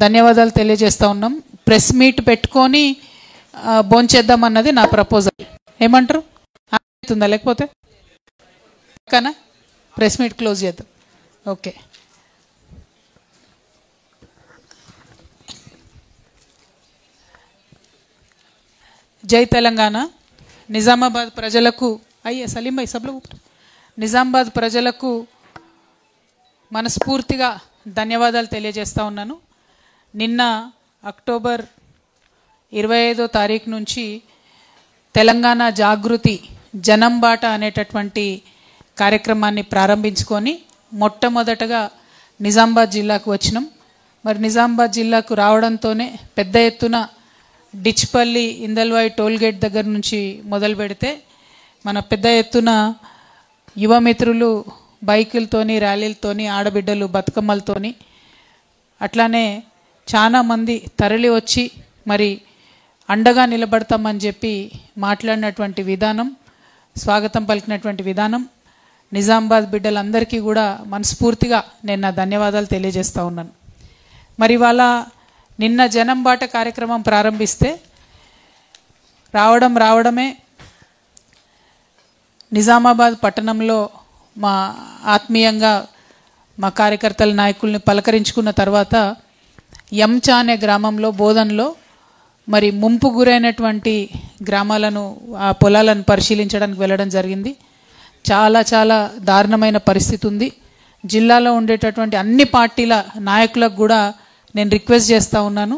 ధన్యవాదాలు తెలియజేస్తూ ఉన్నాం. ప్రెస్ మీట్ పెట్టుకొని భోంచేద్దామన్నది నా ప్రపోజల్. ఏమంటారు? అవుతుందా? లేకపోతే కానీ ప్రెస్ మీట్ క్లోజ్ చేద్దాం. ఓకే. జై తెలంగాణ. నిజామాబాద్ ప్రజలకు సలీం భాయ్ సబ్లో నిజామాబాద్ ప్రజలకు మనస్ఫూర్తిగా ధన్యవాదాలు తెలియజేస్తూ ఉన్నాను. నిన్న అక్టోబర్ 25వ తారీఖు నుంచి తెలంగాణ జాగృతి జనం బాట అనేటటువంటి కార్యక్రమాన్ని ప్రారంభించుకొని మొట్టమొదటగా నిజామాబాద్ జిల్లాకు వచ్చినాం. మరి నిజామాబాద్ జిల్లాకు రావడంతోనే పెద్ద ఎత్తున డిచ్పల్లి ఇందల్వాయి టోల్గేట్ దగ్గర నుంచి మొదలు పెడితే మన పెద్ద ఎత్తున యువమిత్రులు బైకులతోని, ర్యాలీలతోని, ఆడబిడ్డలు బతుకమ్మలతోని అట్లానే చాలామంది తరలి వచ్చి మరి అండగా నిలబడతామని చెప్పి మాట్లాడినటువంటి విధానం, స్వాగతం పలికినటువంటి విధానం నిజామాబాద్ బిడ్డలందరికీ కూడా మనస్ఫూర్తిగా నేను నా ధన్యవాదాలు తెలియజేస్తూ ఉన్నాను. మరి వాళ్ళ నిన్న జనం బాట కార్యక్రమం ప్రారంభిస్తే రావడమే నిజామాబాద్ పట్టణంలో మా ఆత్మీయంగా మా కార్యకర్తల నాయకుల్ని పలకరించుకున్న తర్వాత ఎంచా అనే గ్రామంలో బోధన్లో మరి ముంపు గురైనటువంటి గ్రామాలను, ఆ పొలాలను పరిశీలించడానికి వెళ్ళడం జరిగింది. చాలా చాలా దారుణమైన పరిస్థితి ఉంది. జిల్లాలో ఉండేటటువంటి అన్ని పార్టీల నాయకులకు కూడా నేను రిక్వెస్ట్ చేస్తూ ఉన్నాను,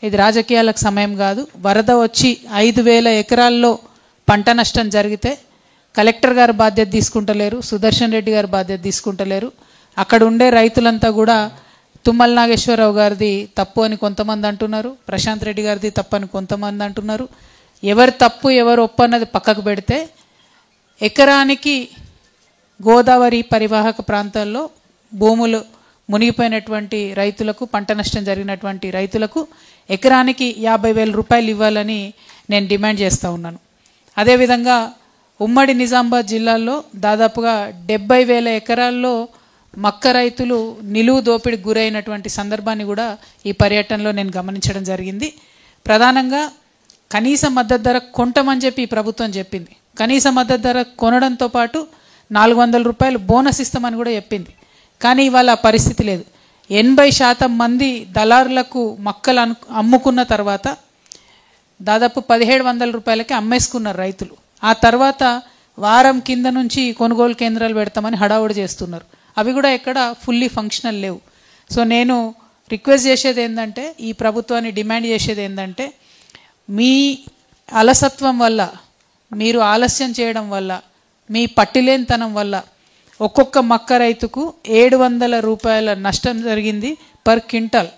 ఇది రాజకీయాలకు సమయం కాదు. వరద వచ్చి 5,000 ఎకరాల్లో పంట నష్టం జరిగితే కలెక్టర్ గారు బాధ్యత తీసుకుంటలేరు, సుదర్శన్ రెడ్డి గారు బాధ్యత తీసుకుంటలేరు. అక్కడ ఉండే రైతులంతా కూడా తుమ్మల నాగేశ్వరరావు గారిది తప్పు అని కొంతమంది అంటున్నారు, ప్రశాంత్ రెడ్డి గారిది తప్పు అని కొంతమంది అంటున్నారు. ఎవరు తప్పు ఎవరు ఒప్పు అన్నది పక్కకు పెడితే ఎకరానికి గోదావరి పరివాహక ప్రాంతాల్లో భూములు మునిగిపోయినటువంటి రైతులకు, పంట నష్టం జరిగినటువంటి రైతులకు ఎకరానికి 50,000 రూపాయలు ఇవ్వాలని నేను డిమాండ్ చేస్తూ ఉన్నాను. అదేవిధంగా ఉమ్మడి నిజామాబాద్ జిల్లాలో దాదాపుగా 70,000 ఎకరాల్లో మక్క రైతులు నిలువు దోపిడికి గురైనటువంటి సందర్భాన్ని కూడా ఈ పర్యటనలో నేను గమనించడం జరిగింది. ప్రధానంగా కనీస మద్దతు ధర కొంటమని చెప్పి ఈ ప్రభుత్వం చెప్పింది. కనీస మద్దతు ధర కొనడంతో పాటు 400 రూపాయలు బోనస్ ఇస్తామని కూడా చెప్పింది. కానీ ఇవాళ పరిస్థితి లేదు. 80% మంది దళారులకు మక్కలు అమ్ముకున్న తర్వాత దాదాపు 1,700 రూపాయలకి అమ్మేసుకున్నారు రైతులు. ఆ తర్వాత వారం కింద నుంచి కొనుగోలు కేంద్రాలు పెడతామని హడావుడి చేస్తున్నారు. అవి కూడా ఎక్కడ ఫుల్లీ ఫంక్షనల్ లేవు. సో నేను రిక్వెస్ట్ చేసేది ఏంటంటే, ఈ ప్రభుత్వాన్ని డిమాండ్ చేసేది ఏంటంటే, మీ అలసత్వం వల్ల, మీరు ఆలస్యం చేయడం వల్ల, మీ పట్టిలేనితనం వల్ల ఒక్కొక్క మక్క రైతుకు 700 రూపాయల నష్టం జరిగింది పర్ క్వింటాల్.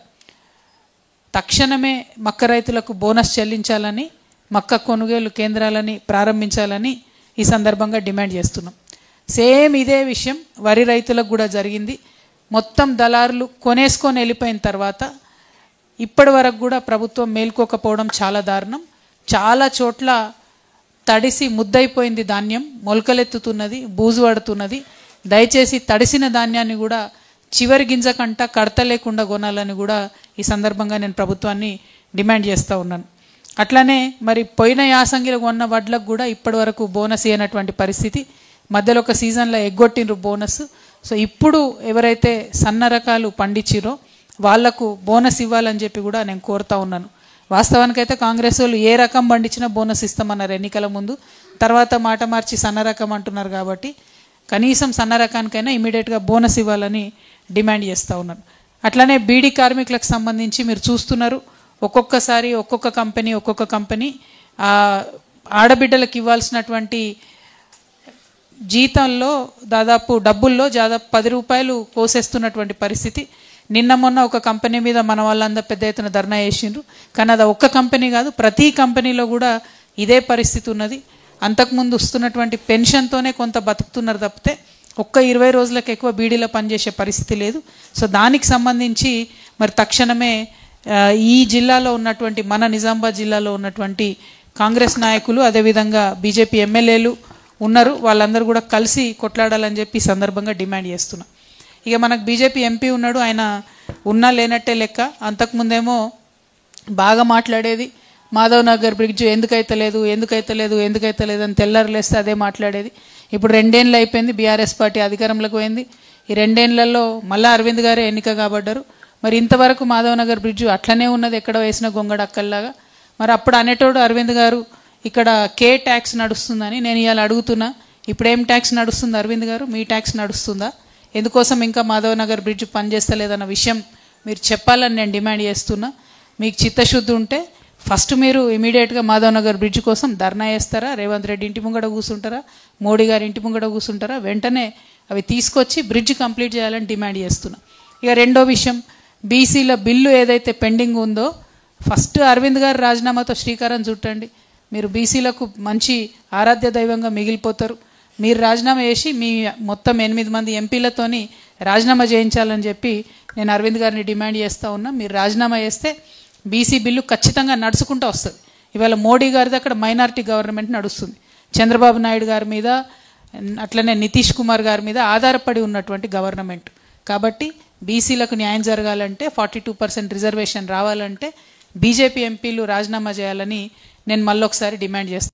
తక్షణమే మక్క రైతులకు బోనస్ చెల్లించాలని, మక్క కొనుగోలు కేంద్రాలని ప్రారంభించాలని ఈ సందర్భంగా డిమాండ్ చేస్తున్నాం. సేమ్ ఇదే విషయం వరి రైతులకు కూడా జరిగింది. మొత్తం దళారులు కొనేసుకొని వెళ్ళిపోయిన తర్వాత ఇప్పటి వరకు కూడా ప్రభుత్వం మేల్కోకపోవడం చాలా దారుణం. చాలా చోట్ల తడిసి ముద్దయిపోయింది ధాన్యం, మొలకలెత్తుతున్నది, బూజు పడుతున్నది. దయచేసి తడిసిన ధాన్యాన్ని కూడా చివరి గింజ కంట కడత లేకుండా కొనాలని కూడా ఈ సందర్భంగా నేను ప్రభుత్వాన్ని డిమాండ్ చేస్తూ ఉన్నాను. అట్లానే మరి పోయిన యాసంగిలో కొన్న వడ్లకు కూడా ఇప్పటి వరకు బోనస్ ఇవ్వనటువంటి పరిస్థితి. మధ్యలో ఒక సీజన్లో ఎగ్గొట్టినరు బోనస్. సో ఇప్పుడు ఎవరైతే సన్న రకాలు పండించిరో వాళ్లకు బోనస్ ఇవ్వాలని చెప్పి కూడా నేను కోరుతా ఉన్నాను. వాస్తవానికైతే కాంగ్రెస్ వాళ్ళు ఏ రకం పండించినా బోనస్ ఇస్తామన్నారు ఎన్నికల ముందు. తర్వాత మాట మార్చి సన్న రకం అంటున్నారు. కాబట్టి కనీసం సన్న రకానికైనా ఇమీడియట్గా బోనస్ ఇవ్వాలని డిమాండ్ చేస్తూ ఉన్నాను. అట్లానే బీడీ కార్మికులకు సంబంధించి మీరు చూస్తున్నారు, ఒక్కొక్కసారి ఒక్కొక్క కంపెనీ ఆడబిడ్డలకు ఇవ్వాల్సినటువంటి జీతంలో డబ్బుల్లో దాదాపు 10 రూపాయలు కోసేస్తున్నటువంటి పరిస్థితి. నిన్న మొన్న ఒక కంపెనీ మీద మన వాళ్ళందరూ పెద్ద ఎత్తున ధర్నా చేసిండ్రు. కానీ అది ఒక్క కంపెనీ కాదు, ప్రతి కంపెనీలో కూడా ఇదే పరిస్థితి ఉన్నది. అంతకుముందు వస్తున్నటువంటి పెన్షన్తోనే కొంత బతుకుతున్నారు తప్పితే ఒక్క 20 రోజులకు ఎక్కువ బీడీలో పనిచేసే పరిస్థితి లేదు. సో దానికి సంబంధించి మరి తక్షణమే ఈ జిల్లాలో ఉన్నటువంటి, మన నిజామాబాద్ జిల్లాలో ఉన్నటువంటి కాంగ్రెస్ నాయకులు, అదేవిధంగా బీజేపీ ఎమ్మెల్యేలు ఉన్నారు, వాళ్ళందరూ కూడా కలిసి కొట్లాడాలని చెప్పి సందర్భంగా డిమాండ్ చేస్తున్నా. ఇక మనకు బీజేపీ ఎంపీ ఉన్నాడు, ఆయన ఉన్నా లేనట్టే లెక్క. అంతకుముందేమో బాగా మాట్లాడేది, మాధవ్ నగర్ బ్రిడ్జ్ ఎందుకైతే లేదు అని తెల్లారులేస్తే అదే మాట్లాడేది. ఇప్పుడు 2 ఏళ్ళు అయిపోయింది, బీఆర్ఎస్ పార్టీ అధికారంలోకి పోయింది. ఈ 2 ఏళ్లలో మళ్ళీ అరవింద్ గారే ఎన్నిక కాబడ్డారు. మరి ఇంతవరకు మాధవ్ నగర్ బ్రిడ్జ్ అట్లనే ఉన్నది, ఎక్కడ వేసిన గొంగడక్కల్లాగా. మరి అప్పుడు అనేటోడు అరవింద్ గారు ఇక్కడ కే ట్యాక్స్ నడుస్తుందని. నేను ఇవాళ అడుగుతున్నా, ఇప్పుడేం ట్యాక్స్ నడుస్తుంది అరవింద్ గారు? మీ ట్యాక్స్ నడుస్తుందా? ఎందుకోసం ఇంకా మాధవ్ నగర్ బ్రిడ్జ్ పనిచేస్తలేదన్న విషయం మీరు చెప్పాలని నేను డిమాండ్ చేస్తున్నా. మీకు చిత్తశుద్ధి ఉంటే ఫస్ట్ మీరు ఇమీడియట్గా మాధవ్ నగర్ బ్రిడ్జ్ కోసం ధర్నా చేస్తారా? రేవంత్ రెడ్డి ఇంటి ముంగడ కూర్చుంటారా? మోడీ గారి ఇంటి ముంగడ కూర్చుంటారా? వెంటనే అవి తీసుకొచ్చి బ్రిడ్జ్ కంప్లీట్ చేయాలని డిమాండ్ చేస్తున్నా. ఇక రెండో విషయం, బీసీల బిల్లు ఏదైతే పెండింగ్ ఉందో ఫస్ట్ అరవింద్ గారు రాజీనామాతో శ్రీకారం చుట్టండి. మీరు బీసీలకు మంచి ఆరాధ్య దైవంగా మిగిలిపోతారు. మీరు రాజీనామా చేసి మీ మొత్తం 8 మంది ఎంపీలతోని రాజీనామా చేయించాలని చెప్పి నేను అరవింద్ గారిని డిమాండ్ చేస్తూ ఉన్నా. మీరు రాజీనామా చేస్తే బీసీ బిల్లు ఖచ్చితంగా నడుచుకుంటూ వస్తుంది. ఇవాళ మోడీ గారిది అక్కడ మైనారిటీ గవర్నమెంట్ నడుస్తుంది, చంద్రబాబు నాయుడు గారి మీద అట్లనే నితీష్ కుమార్ గారి మీద ఆధారపడి ఉన్నటువంటి గవర్నమెంట్. కాబట్టి బీసీలకు న్యాయం జరగాలంటే 42% రిజర్వేషన్ రావాలంటే బీజేపీ ఎంపీలు రాజీనామా చేయాలని నేను మళ్ళొకసారి డిమాండ్ చేస్తాను.